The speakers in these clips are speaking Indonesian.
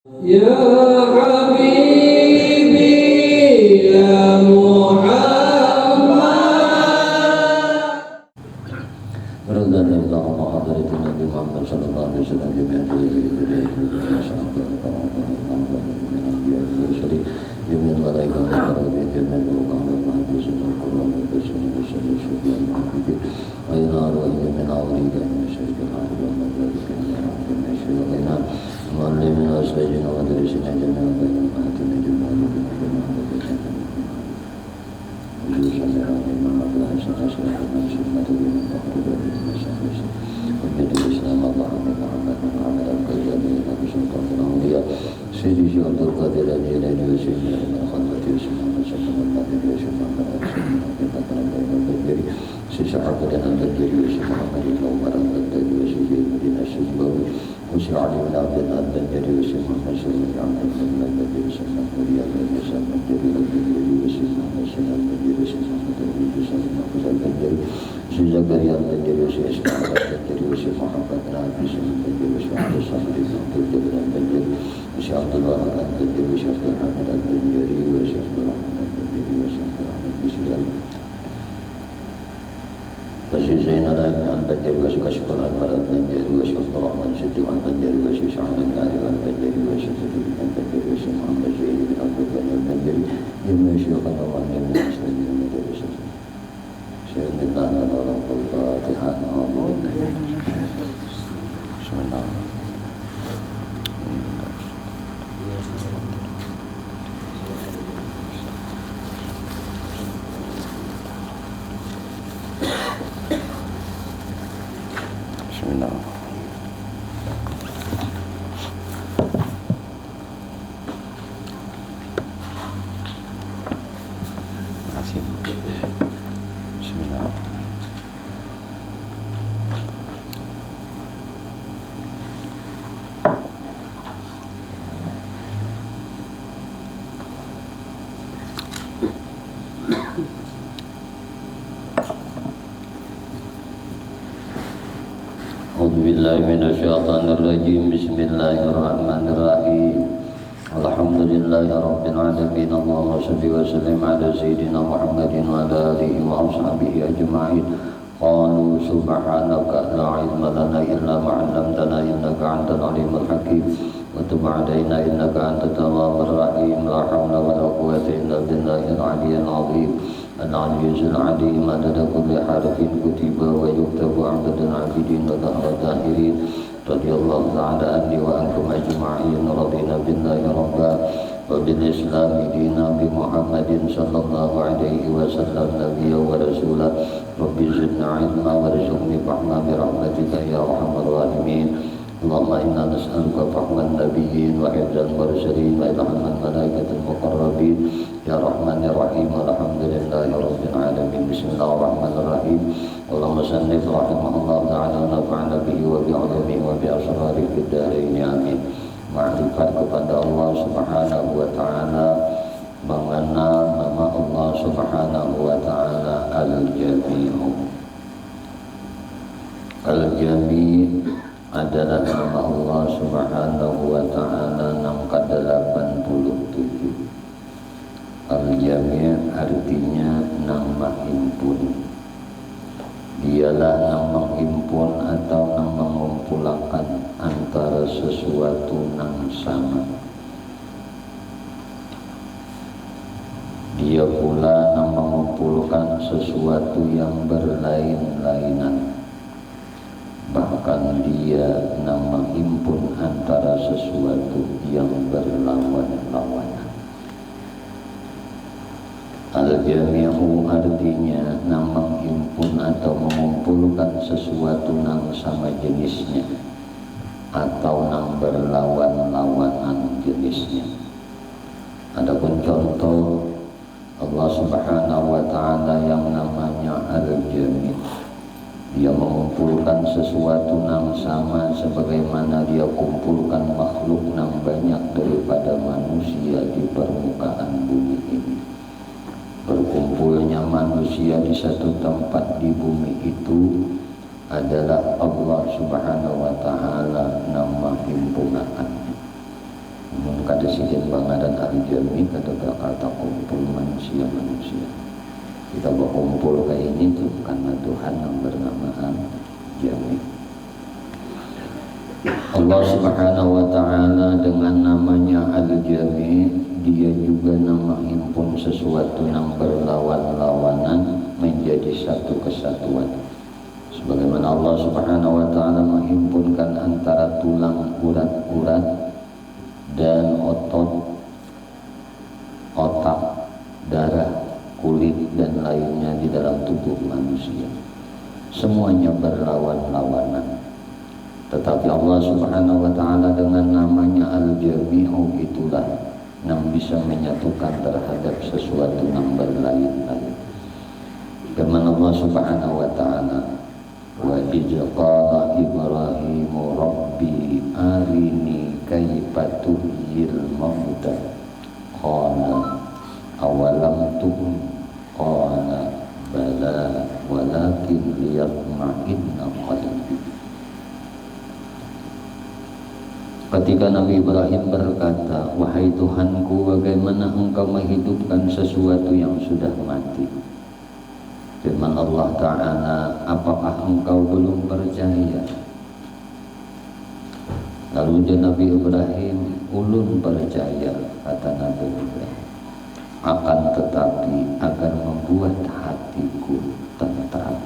Ya Habibi ya Muhammad. Radhiyallahu anhu hadratin Nabi Muhammad sallallahu alaihi wasallam jami'an jami'an malaikat jami'an jami'an ulama jami'an Quran ayna arwah min awliya min syaitan معلمنا سيدنا ودرسنا جميعا بين أمهاتنا جميعا سيدي عبد القادر الجيلاني وسيدنا من خلفه وسيدنا شكر القادر وسيدنا سيدنا البدري وسيدنا محمد الأمر البدري وسيدنا المدينة الشجبوي وسيدنا علي بن عبد الله البدري وسيدنا محمد سيدنا عبد الله البدري وسيدنا مريم وسيدنا البدري وسيدنا سيدنا البدري وسيدنا البدري وسيدنا البدري سيدنا زكريا البدري وسيدنا إسماعيل البدري وسيدنا محمد نبي سيدنا البدري وسيدنا عبد الصمد البدري وسيدنا عبد الله البدري وسيدنا محمد البدري وسيدنا محمد البدري وسيدنا محمد بسلام وسيدنا زينب البدري وسيدنا كشف البدري وسيدنا الرحمن سيدنا البدري وسيدنا شعب النار البدري وسيدنا البدري وسيدنا محمد زين بن عبد الله البدري يوم شيخنا وعلم المسلمين البدري سيدنا الله الفاتحة بسم الله Bismillahirrahmanirrahim. Bismillahirrahmanirrahim. Alhamdulillahi rabbil alamin. Allahumma shalli wa sallim ala sayyidina Muhammadin wa ala alihi wa ashabihi ajma'in. Qalu subhanaka la ilma lana illa ma 'allamtana innaka antal alimul hakim. Wa tub 'alaina innaka antat tawwabur rahim. La hawla wa la quwwata illa billahil 'aliyyil 'azim. العزيز العليم عدد كل حرف كتب ويكتب عدد العابدين ودهر الداهرين رضي الله تعالى عني وعنكم أجمعين رضينا بالله ربا وبالإسلام دينا بمحمد صلى الله عليه وسلم نبيا ورسولا رب زدنا علما وارزقني فهما برحمتك يا أرحم الراحمين اللهم إنا نسألك فهم النبيين وحفظ المرسلين وإلهام الملائكة المقربين يا رحمن يا رحيم والحمد لله رب العالمين بسم الله الرحمن الرحيم اللهم صنف رحمه الله تعالى ونفعنا به وبعلومه وبأسراره في الدارين آمين. Ma'rifat kepada Allah Subhanahu wa Ta'ala, mengenal nama Allah Subhanahu wa Ta'ala Al-Jami'u. Al-Jami' adalah nama Allah Subhanahu wa Ta'ala yang ke-87. Al-Jami' artinya nang menghimpun. Dialah nang menghimpun atau nang mengumpulkan antara sesuatu nang sama. Dia pula nang mengumpulkan sesuatu yang berlain-lainan. Bahkan dia nang menghimpun antara sesuatu yang berlawan-lawanan. Al-Jami'u artinya nang menghimpun atau mengumpulkan sesuatu nang sama jenisnya atau nang berlawan-lawanan jenisnya. Adapun contoh Allah Subhanahu wa Ta'ala yang namanya Al-Jami', dia mengumpulkan sesuatu nang sama sebagaimana dia kumpulkan makhluk nang banyak daripada manusia di permukaan bumi ini. Berkumpulnya manusia di satu tempat di bumi itu adalah Allah Subhanahu wa Ta'ala nama himpunannya. kada sigen bangadan al-jami kada kata kumpul manusia-manusia. Kita berkumpul kayak ini tuh karena Tuhan yang bernama Al-Jami. Allah Subhanahu wa ta'ala dengan namanya Al-Jami, dia juga nama himpun sesuatu yang berlawan-lawanan menjadi satu kesatuan. Sebagaimana Allah Subhanahu wa ta'ala menghimpunkan antara tulang urat-urat dan otot, otak, darah, kulit dan lainnya di dalam tubuh manusia. Semuanya berlawan-lawanan. Tetapi Allah Subhanahu wa ta'ala dengan namanya Al-Jami'u itulah yang bisa menyatukan terhadap sesuatu yang berlain-lain. Firman Allah Subhanahu wa ta'ala, wa idz qala Ibrahimu rabbi arini kaifa tuhyil mauta qala awalam tu'min qala bala walakin liyatma'inna qalbi. Ketika Nabi Ibrahim berkata, wahai Tuhanku, bagaimana engkau menghidupkan sesuatu yang sudah mati? Firman Allah Ta'ala, apakah engkau belum percaya? Lalu Nabi Ibrahim, ulun percaya, kata Nabi Ibrahim. Akan tetapi agar membuat hatiku tentram.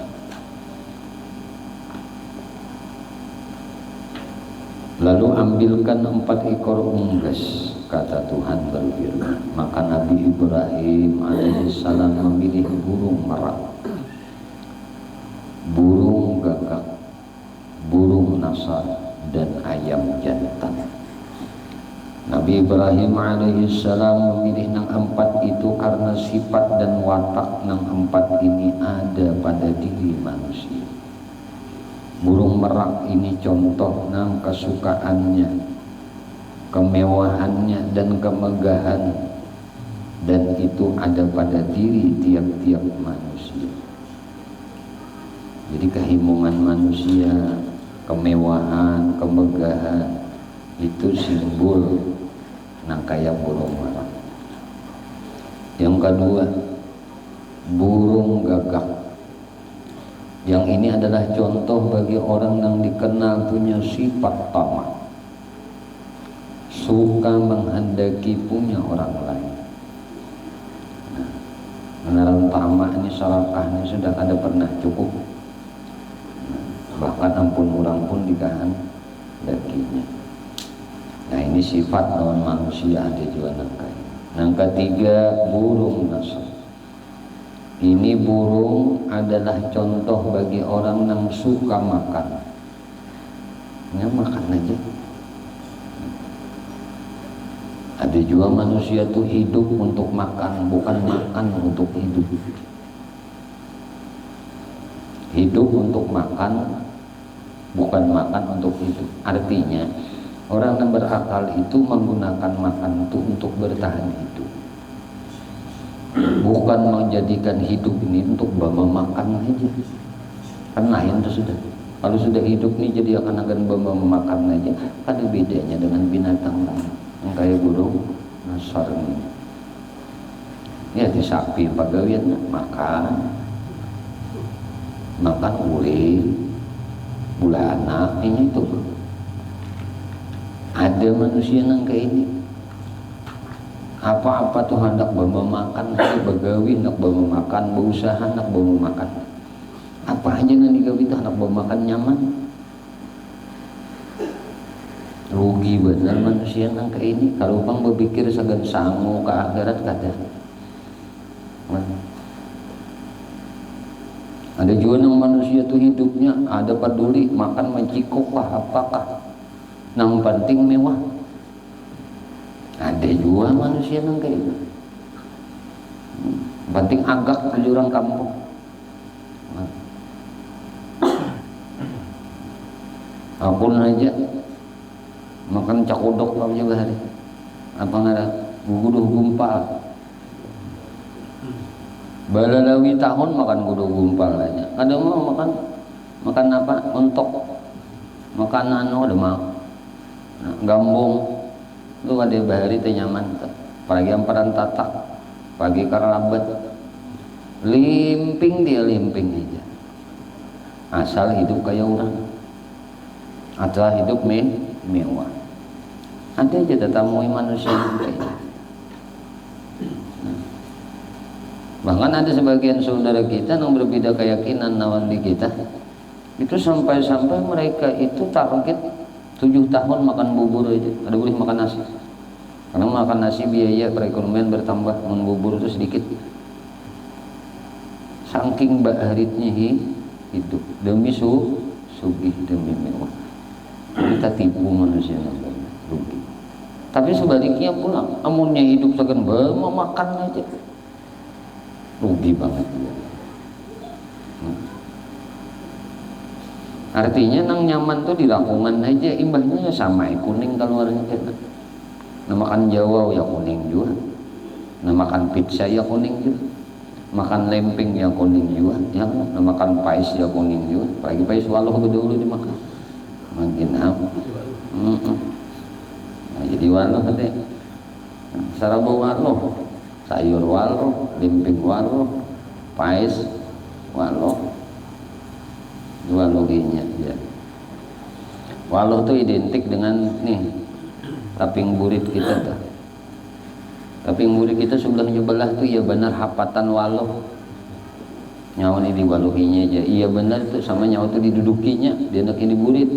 Lalu ambilkan 4 ekor unggas, kata Tuhan berfirman. Maka Nabi Ibrahim alaihissalam memilih burung merak, burung gagak, burung nasar, dan ayam jantan. Nabi Ibrahim alaihissalam memilih nang 4 itu karena sifat dan watak nang 4 ini ada pada diri manusia. Burung merak ini contoh nang kesukaannya, kemewahannya dan kemegahan, dan itu ada pada diri tiap-tiap manusia. Jadi kehimungan manusia, kemewahan, kemegahan itu simbol nang kaya burung merak. Yang kedua, burung gagak. Yang ini adalah contoh bagi orang yang dikenal punya sifat tamak, suka menghendaki punya orang lain. Menaruh tamak ini, sarakahnya sudah ada pernah cukup. Bahkan ampun orang pun dikehendakinya. Nah ini sifat lawan manusia ada juga nangkai. Yang ketiga, burung nasar. Ini burung adalah contoh bagi orang yang suka makan. Ya makan aja. Ada juga manusia tuh hidup untuk makan, bukan makan untuk hidup. Hidup untuk makan, bukan makan untuk hidup. Artinya orang yang berakal itu menggunakan makan itu untuk bertahan hidup, bukan menjadikan hidup ini untuk memakan aja. Kan lain itu sudah. Kalau sudah hidup nih jadi akan memakan aja. Ada bedanya dengan binatang lain yang kayak burung nasar ini. Ya di sapi pagawian makan uli, bula anak ini itu. Ada manusia yang kayak ini. Apa-apa tuh hendak memakan, begawi hendak memakan, berusaha hendak memakan. Apa aja yang digawi itu hendak memakan nyaman. Rugi benar manusia yang kayak ini. Kalau bang berpikir segan sangu ke akhirat kada. Ada juga yang manusia tuh hidupnya ada peduli makan mencikok lah apakah. Yang penting mewah. Ada juga manusia yang kayak itu. Penting agak di orang kampung. Aku aja makan cakudok apa juga hari. Apa ada guduh gumpal. Balalawi tahun makan guduh gumpal aja. Ada mau makan apa? Untuk makan anu ada mau. Gambung lu ada bahari teh nyaman tuh. Apalagi amparan tatak pagi karabat limping dia limping aja asal hidup kayak orang asal hidup mewah ada aja tetamui manusia kayaknya. Bahkan ada sebagian saudara kita yang berbeda keyakinan lawan di kita itu sampai-sampai mereka itu target 7 tahun makan bubur aja, ada boleh makan nasi karena makan nasi biaya perekonomian bertambah, makan bubur itu sedikit saking baharitnya hidup demi sugih demi mewah kita tipu manusia rugi. Tapi sebaliknya pula amunnya hidup segan mau makan aja rugi banget. Artinya nang nyaman tuh di lakungan aja imbahnya sama kuning keluarnya kita. Nah makan Jawa ya kuning juga. Nah makan pizza ya kuning juga. Makan lemping ya kuning juga. Ya, nah makan pais ya kuning juga. Apalagi pais waluh dulu dimakan. Makin apa? Nah, jadi waluh deh. Sarabu waluh, sayur waluh, lemping waluh, pais waluh. Dua loginya ya. Waluh itu identik dengan nih taping burit kita tuh. Taping burit kita sebelah tuh ya benar hapatan waluh. Nyawa ini waluhinya aja. Iya benar tuh sama nyawa tuh didudukinya, dia nak ini burit.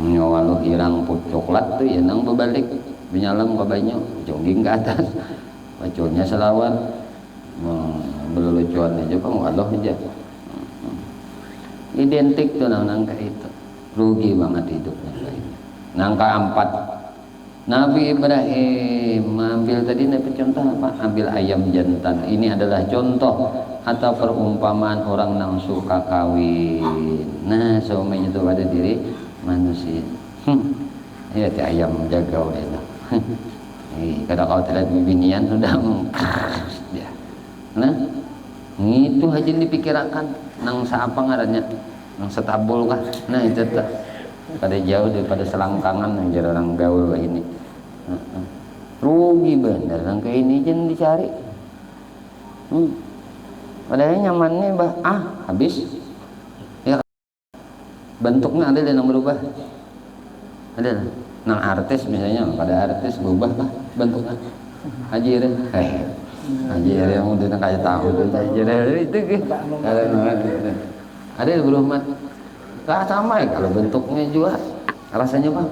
Nyawa waluh irang put coklat tuh ya nang berbalik, menyalam ke banyak, jongging ke atas. Baculnya selawat. Berlucuan aja bang waduh aja identik tuh nangka itu rugi banget hidupnya nangka 4 Nabi Ibrahim ambil tadi Nabi contoh apa ambil ayam jantan ini adalah contoh atau perumpamaan orang yang suka kawin nah suaminya itu pada diri manusia ya ti ayam jaga udah kalau kau terlihat bibinian sudah ya. Nah itu aja dipikirkan nang siapa ngarannya nang setabul kah nah itu tuh pada jauh daripada selangkangan yang jadi orang gaul ini rugi bener nang kayak ini jangan dicari padahal nyamannya habis ya bentuknya ada yang berubah ada nang artis misalnya pada artis berubah lah bentuknya haji yang udah kayak tahu itu ada yang berhormat nggak sama ya kalau bentuknya juga rasanya bang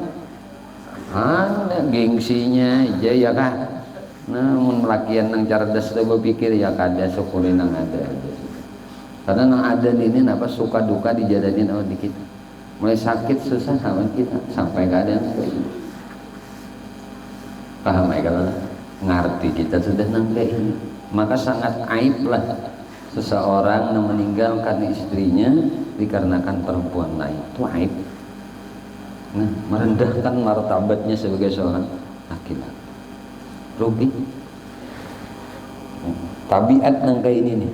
ada gengsinya aja ya kan namun melakian nang cerdas udah berpikir ya kada syukurin nang ada karena nang ada ini apa suka duka dijalanin sama di kita mulai sakit susah sama kita sampai keadaan paham ya kalau ngerti kita sudah nangka ini maka sangat aib lah seseorang yang meninggalkan istrinya dikarenakan perempuan lain itu aib nah merendahkan martabatnya sebagai seorang laki-laki rugi tabiat nangka ini nih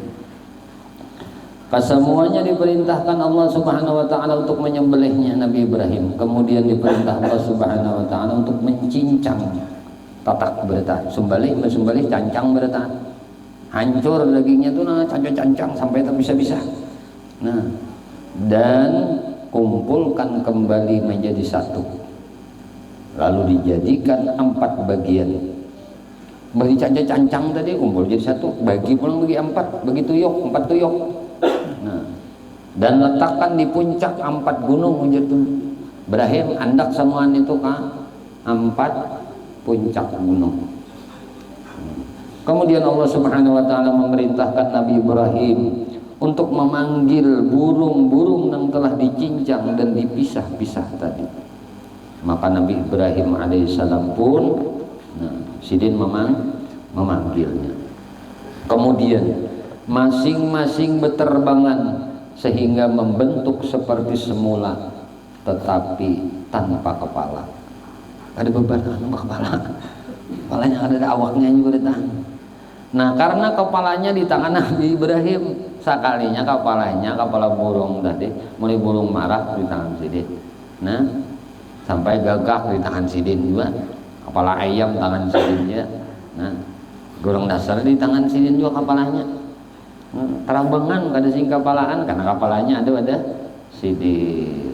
kesemuanya diperintahkan Allah Subhanahu wa taala untuk menyembelihnya Nabi Ibrahim kemudian diperintah Allah Subhanahu wa taala untuk mencincangnya tatak bertahan sembelih cancang bertahan hancur dagingnya tuh nah cancang sampai tak bisa nah dan kumpulkan kembali menjadi satu lalu dijadikan 4 bagian bagi cancang tadi kumpul jadi satu bagi pulang bagi 4 bagi tuyuk 4 tuyuk nah dan letakkan di puncak 4 gunung menjadi Ibrahim andak semuaan itu kan 4 puncak gunung. Kemudian Allah Subhanahu wa taala memerintahkan Nabi Ibrahim untuk memanggil burung-burung yang telah dicincang dan dipisah-pisah tadi. Maka Nabi Ibrahim alaihissalam pun sidin memanggilnya. Kemudian masing-masing berterbangan sehingga membentuk seperti semula tetapi tanpa kepala. Ada beban kepalanya ada awaknya juga di tangan. Nah karena kepalanya di tangan Nabi Ibrahim sakalinya kepala burung tadi mulai burung marah di tangan sidin. Nah, sampai gagak di tangan sidin juga, kepala ayam tangan sidinnya. Nah, burung dasar di tangan sidin juga kepalanya. Terambangan kada sing kepalaan karena kepalanya ada sidin.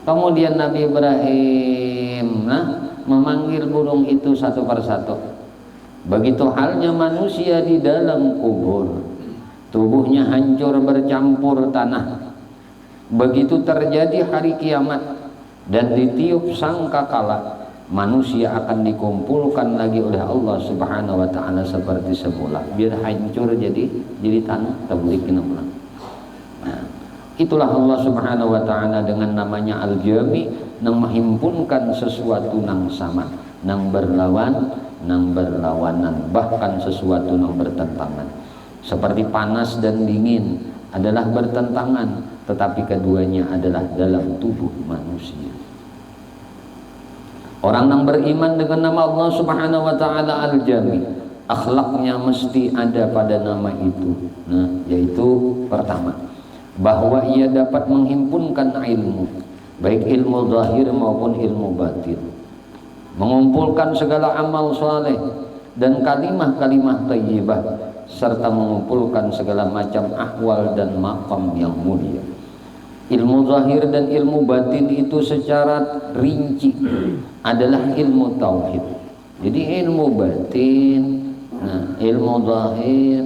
Kemudian Nabi Ibrahim memanggil burung itu satu persatu. Begitu halnya manusia di dalam kubur, tubuhnya hancur bercampur tanah. Begitu terjadi hari kiamat dan ditiup sangkakala, manusia akan dikumpulkan lagi oleh Allah Subhanahu wa taala seperti semula, biar hancur jadi tanah tablikin ulang. Nah, itulah Allah Subhanahu wa taala dengan namanya Al-Jami, yang menghimpunkan sesuatu nang sama, nang berlawanan, bahkan sesuatu yang bertentangan. Seperti panas dan dingin adalah bertentangan, tetapi keduanya adalah dalam tubuh manusia. Orang yang beriman dengan nama Allah Subhanahu wa taala Al-Jami, akhlaknya mesti ada pada nama itu. Nah, yaitu pertama, bahwa ia dapat menghimpunkan ilmu, baik ilmu zahir maupun ilmu batin, mengumpulkan segala amal saleh dan kalimah-kalimah thayyibah, serta mengumpulkan segala macam ahwal dan maqam yang mulia. Ilmu zahir dan ilmu batin itu secara rinci adalah ilmu tauhid. Jadi ilmu batin, ilmu zahir,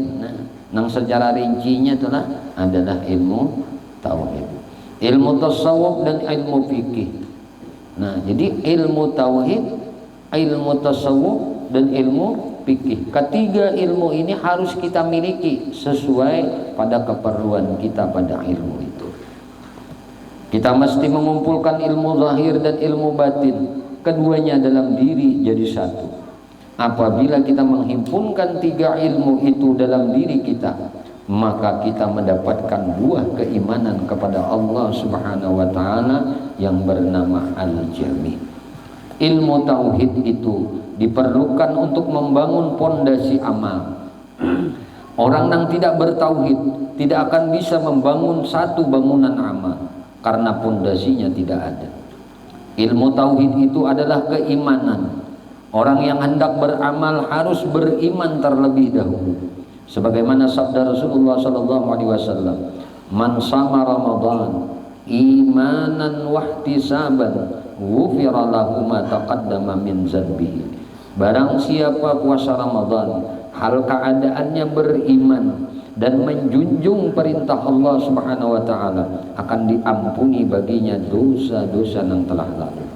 yang secara rincinya adalah ilmu tauhid. Ilmu tasawuf dan ilmu fikih. Nah, jadi ilmu tauhid, ilmu tasawuf dan ilmu fikih. Ketiga ilmu ini harus kita miliki sesuai pada keperluan kita pada ilmu itu. Kita mesti mengumpulkan ilmu zahir dan ilmu batin, keduanya dalam diri jadi satu. Apabila kita menghimpunkan tiga ilmu itu dalam diri kita, maka kita mendapatkan buah keimanan kepada Allah Subhanahu wa taala yang bernama Al-Jami. Ilmu tauhid itu diperlukan untuk membangun pondasi amal. Orang yang tidak bertauhid tidak akan bisa membangun satu bangunan amal karena pondasinya tidak ada. Ilmu tauhid itu adalah keimanan. Orang yang hendak beramal harus beriman terlebih dahulu. Sebagaimana sabda Rasulullah sallallahu alaihi wasallam, "Man shama Ramadan imanan wahtisaban, ghufira lahu ma taqaddama min dzanbihi." Barang siapa puasa Ramadan hal keadaannya beriman dan menjunjung perintah Allah Subhanahu wa taala, akan diampuni baginya dosa-dosa yang telah lalu.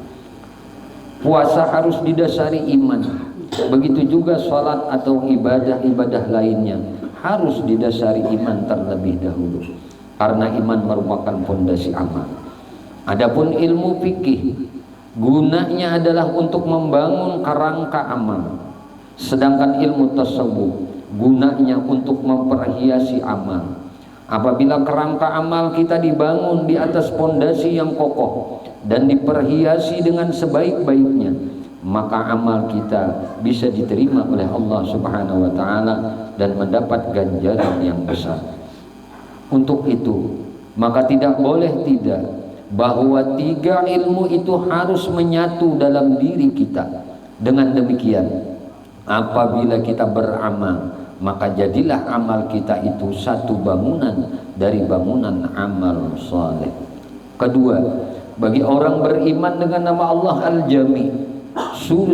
Puasa harus didasari iman. Begitu juga salat atau ibadah-ibadah lainnya harus didasari iman terlebih dahulu, karena iman merupakan pondasi amal. Adapun ilmu fikih gunanya adalah untuk membangun kerangka amal, sedangkan ilmu tasawuf gunanya untuk memperhiasi amal. Apabila kerangka amal kita dibangun di atas pondasi yang kokoh dan diperhiasi dengan sebaik-baiknya, maka amal kita bisa diterima oleh Allah Subhanahu wa taala dan mendapat ganjaran yang besar. Untuk itu, maka tidak boleh tidak bahwa tiga ilmu itu harus menyatu dalam diri kita. Dengan demikian, apabila kita beramal, maka jadilah amal kita itu satu bangunan dari bangunan amal saleh. Kedua, bagi orang beriman dengan nama Allah Al-Jami,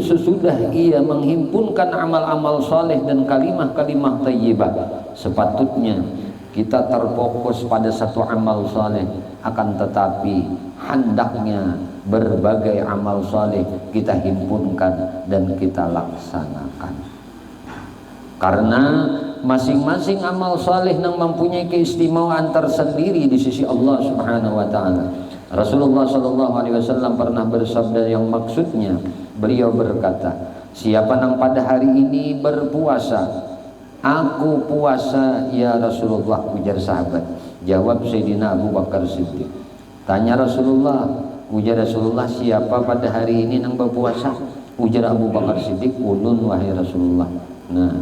sesudah ia menghimpunkan amal-amal saleh dan kalimah-kalimah thayyibah, sepatutnya kita terfokus pada satu amal saleh. Akan tetapi hendaknya berbagai amal saleh kita himpunkan dan kita laksanakan, karena masing-masing amal saleh yang mempunyai keistimewaan tersendiri di sisi Allah Subhanahu wa taala. Rasulullah sallallahu alaihi wasallam pernah bersabda yang maksudnya beliau berkata, siapa yang pada hari ini berpuasa, aku puasa ya Rasulullah, ujar sahabat. Jawab Sayyidina Abu Bakar Siddiq. Tanya Rasulullah, ujar Rasulullah, siapa pada hari ini yang berpuasa? Ujar Abu Bakar Siddiq, ulun wahai Rasulullah. Nah,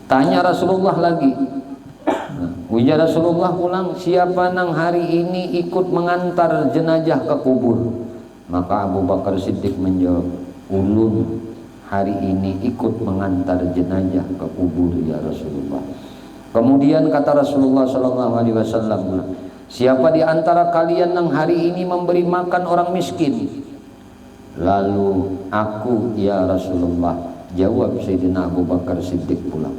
tanya Rasulullah lagi, Ujar Rasulullah pulang, siapa nang hari ini ikut mengantar jenazah ke kubur? Maka Abu Bakar Siddiq menjawab, ulun hari ini ikut mengantar jenazah ke kubur ya Rasulullah. Kemudian kata Rasulullah SAW, siapa di antara kalian yang hari ini memberi makan orang miskin? Lalu aku ya Rasulullah, jawab Sayyidina Abu Bakar Siddiq pula.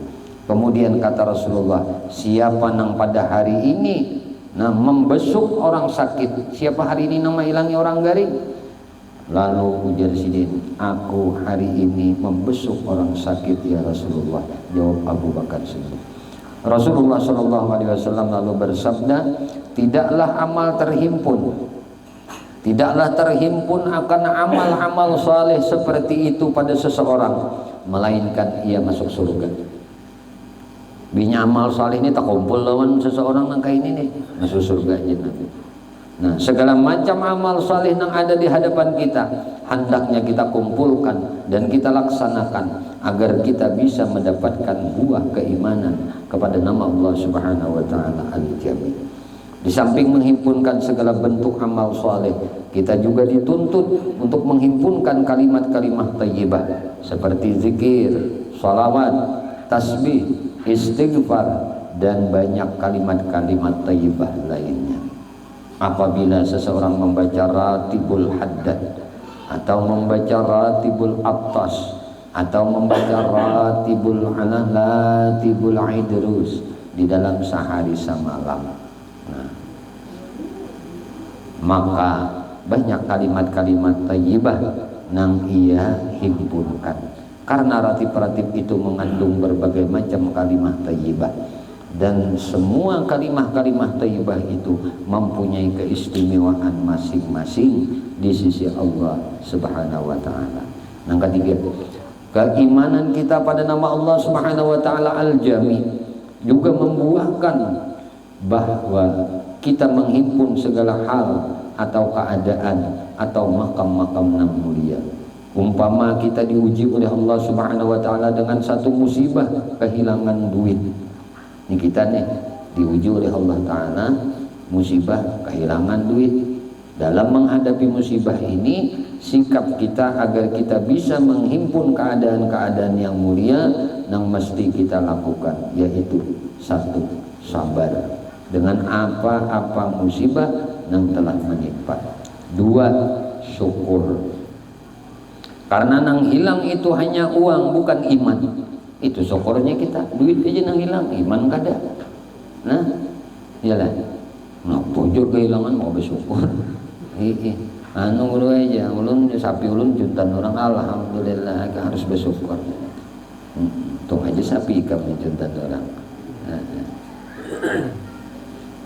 Kemudian kata Rasulullah, siapa nang pada hari ini membesuk orang sakit? Siapa hari ini nama hilangi orang garing? Lalu ujar Sidin, aku hari ini membesuk orang sakit ya Rasulullah, jawab Abu Bakar Siddiq. Rasulullah SAW lalu bersabda, tidaklah amal terhimpun, tidaklah terhimpun akan amal-amal saleh seperti itu pada seseorang, melainkan ia masuk surga. Binya amal saleh ini tak kumpul lawan seseorang nang kayak ini nih, masuk surga aja nanti. Nah, segala macam amal saleh yang ada di hadapan kita hendaknya kita kumpulkan dan kita laksanakan agar kita bisa mendapatkan buah keimanan kepada nama Allah Subhanahu wa taala Al-Jami. Di samping menghimpunkan segala bentuk amal saleh, kita juga dituntut untuk menghimpunkan kalimat-kalimat thayyibah seperti zikir, salawat, tasbih, istighfar dan banyak kalimat-kalimat thayyibah lainnya. Apabila seseorang membaca ratibul haddad atau membaca ratibul attas atau membaca ratibul latibul idrus di dalam sehari semalam, maka banyak kalimat-kalimat thayyibah yang ia himpunkan. Karena ratib-ratib itu mengandung berbagai macam kalimat thayyibah, dan semua kalimah-kalimah thayyibah itu mempunyai keistimewaan masing-masing di sisi Allah Subhanahu wa taala. Yang ketiga, keimanan kita pada nama Allah Subhanahu wa taala Al-Jami juga membuahkan bahwa kita menghimpun segala hal atau keadaan atau makam-makam yang mulia. Umpama kita diuji oleh Allah Subhanahu wa taala dengan satu musibah, kehilangan duit. Ini kita nih diuji oleh Allah taala musibah kehilangan duit. Dalam menghadapi musibah ini, sikap kita agar kita bisa menghimpun keadaan-keadaan yang mulia yang mesti kita lakukan, yaitu satu, sabar dengan apa-apa musibah yang telah menimpa. Dua, syukur. Karena nang hilang itu hanya uang, bukan iman. Itu syukurnya kita, duit aja nang hilang, iman kada. Nah, iyalah. Nah, pojok kehilangan mau bersyukur. Anu ulu aja, ulun sapi ulun juntan orang, alhamdulillah harus bersyukur. Tung aja sapi ikam juntan orang.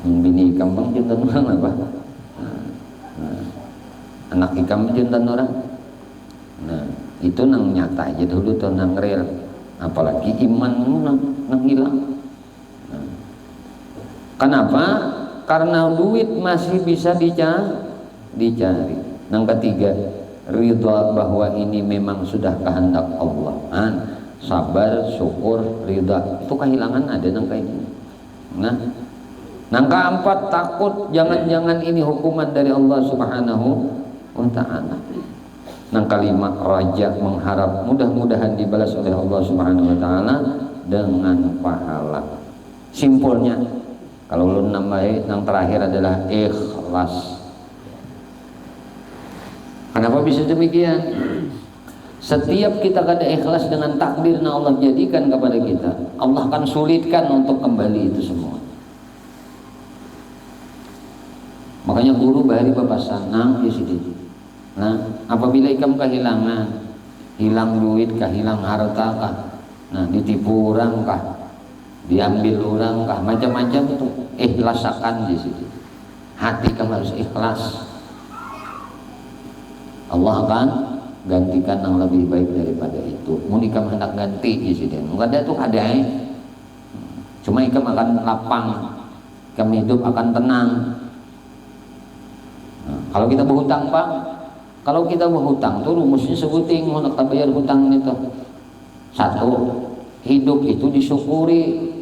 Bini ikam bang juntan orang apa? Anak ikam juntan orang. Nah, itu nang nyata aja dulu tuh, nang real. Apalagi iman nang hilang. Nah, kenapa? Karena duit masih bisa dicari. Yang ketiga, ridha bahwa ini memang sudah kehendak Allah. Sabar, syukur, ridha. Itu kehilangan ada nang kayak gini. Nah, yang keempat, takut jangan-jangan ini hukuman dari Allah Subhanahu wa taala. Yang kelima, raja, mengharap mudah-mudahan dibalas oleh Allah Subhanahu wa taala dengan pahala. Simpulnya, kalau lu nambahin yang terakhir adalah ikhlas. Kenapa bisa demikian? Setiap kita kada ikhlas dengan takdir yang Allah jadikan kepada kita, Allah akan sulitkan untuk kembali itu semua. Makanya guru bari papasan nang di sini. Nah, apabila ikam kehilangan, hilang duit kah, hilang harta kah, nah ditipu orang kah, diambil orang kah, macam-macam itu, ikhlasakan di sini. Hati kamu harus ikhlas. Allah akan gantikan yang lebih baik daripada itu. Mau ikam hendak ganti di sini, enggak ada tuh ada. Cuma ikam akan lapang, ikam hidup akan tenang. Nah, kalau kita berhutang pak. Kalau kita berhutang tuh rumusnya sebuting mau nak bayar hutang itu. Satu, hidup itu disyukuri.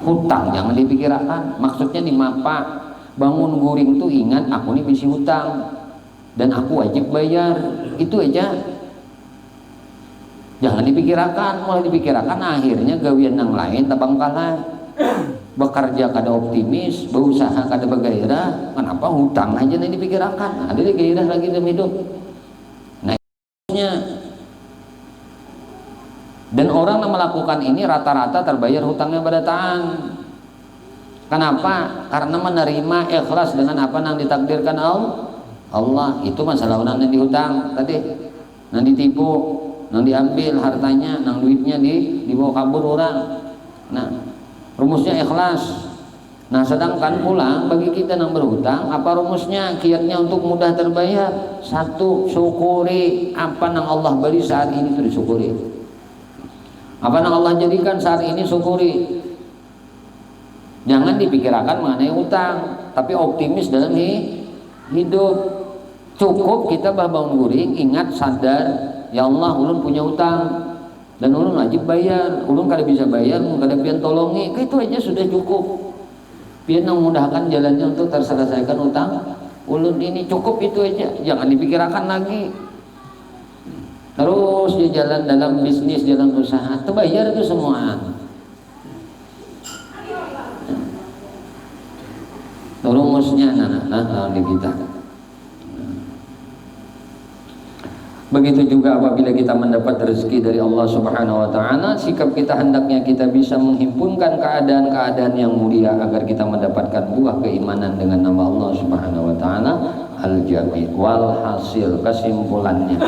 hutang jangan dipikirkan. Maksudnya di mapa bangun guring tuh ingat aku nih bisi hutang dan aku wajib bayar, itu aja. Jangan dipikirkan, mulai dipikirkan akhirnya gawian yang lain tabang kalah. Bekerja kada optimis, berusaha kada bergairah, kenapa hutang aja yang dipikirkan? Ada gairah lagi dalam hidup. Nah, dan orang yang melakukan ini rata-rata terbayar hutangnya pada ta'ang. Kenapa? Karena menerima ikhlas dengan apa yang ditakdirkan Allah. Itu masalah orang yang dihutang tadi, yang ditipu, yang diambil hartanya, yang duitnya dibawa kabur orang. Nah, rumusnya ikhlas. Nah, sedangkan pulang bagi kita yang berhutang, apa rumusnya? Kiatnya untuk mudah terbayar. Satu, syukuri apa yang Allah beri saat ini, itu disyukuri. Apa yang Allah jadikan saat ini syukuri. Jangan dipikirkan mengenai utang, tapi optimis dalam hidup. Cukup kita bangun guring, ingat sadar, ya Allah, ulun punya utang dan ulun wajib bayar. Ulun kada bisa bayar, kada pian tolongi, itu aja sudah cukup. Pian memudahkan jalannya untuk terselesaikan utang ulun ini, cukup itu aja. Jangan dipikirkan lagi. Terus dia jalan dalam bisnis, dalam usaha, terbayar itu semua. Rumusnya di kita. Begitu juga apabila kita mendapat rezeki dari Allah Subhanahu wa taala, sikap kita hendaknya kita bisa menghimpunkan keadaan-keadaan yang mulia agar kita mendapatkan buah keimanan dengan nama Allah Subhanahu wa taala Al-Jami'. Walhasil, kesimpulannya,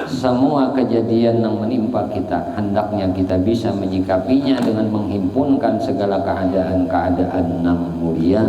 semua kejadian yang menimpa kita hendaknya kita bisa menyikapinya dengan menghimpunkan segala keadaan-keadaan yang mulia.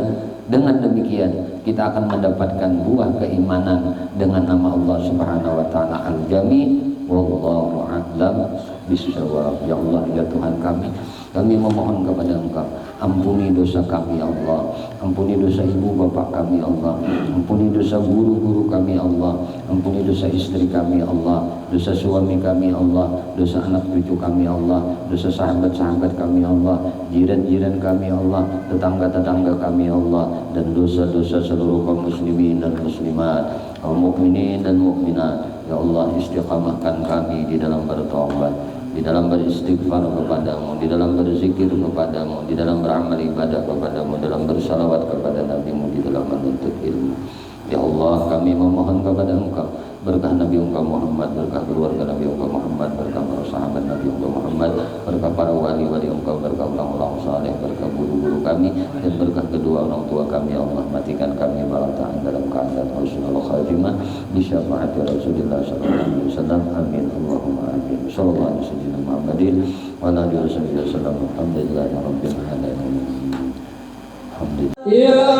Dengan demikian kita akan mendapatkan buah keimanan dengan nama Allah Subhanahu wa taala Al-Jami'. Wallahu a'lam bishawab. Ya Allah, ya Tuhan kami memohon kepada Engkau, ampuni dosa kami ya Allah, ampuni dosa ibu bapak kami ya Allah, ampuni dosa guru-guru kami ya Allah, ampuni dosa istri kami ya Allah, dosa suami kami ya Allah, dosa anak cucu kami ya Allah, dosa sahabat-sahabat kami ya Allah, jiran-jiran kami ya Allah, tetangga-tetangga kami ya Allah, dan dosa-dosa seluruh kaum muslimin dan muslimat, kaum mukminin dan mukminat. Ya Allah, istiqamahkan kami di dalam bertaubat, di dalam beristighfar kepadamu, di dalam berzikir kepadamu, di dalam beramal ibadah kepadamu, dalam bersalawat kepada nabimu, di dalam menuntut ilmu. Ya Allah, kami memohon kepada Engkau berkah Nabi Engkau Muhammad, berkah keluarga Nabi Engkau Muhammad, berkah para sahabat Nabi Engkau Muhammad, berkah para wali-wali Engkau, berkah orang-orang saleh, berkah guru-guru kami, dan berkah kedua orang tua kami. Ya Allah, matikan kami balata'an dalam keadaan husnul khatimah bi syafaati Rasulullah sallallahu alaihi wasallam. Amin Allahumma amin. Sallallahu alaihi wasallam Muhammadin wa ala alihi wasallam. Alhamdulillahirabbil alamin. Alhamdulillah.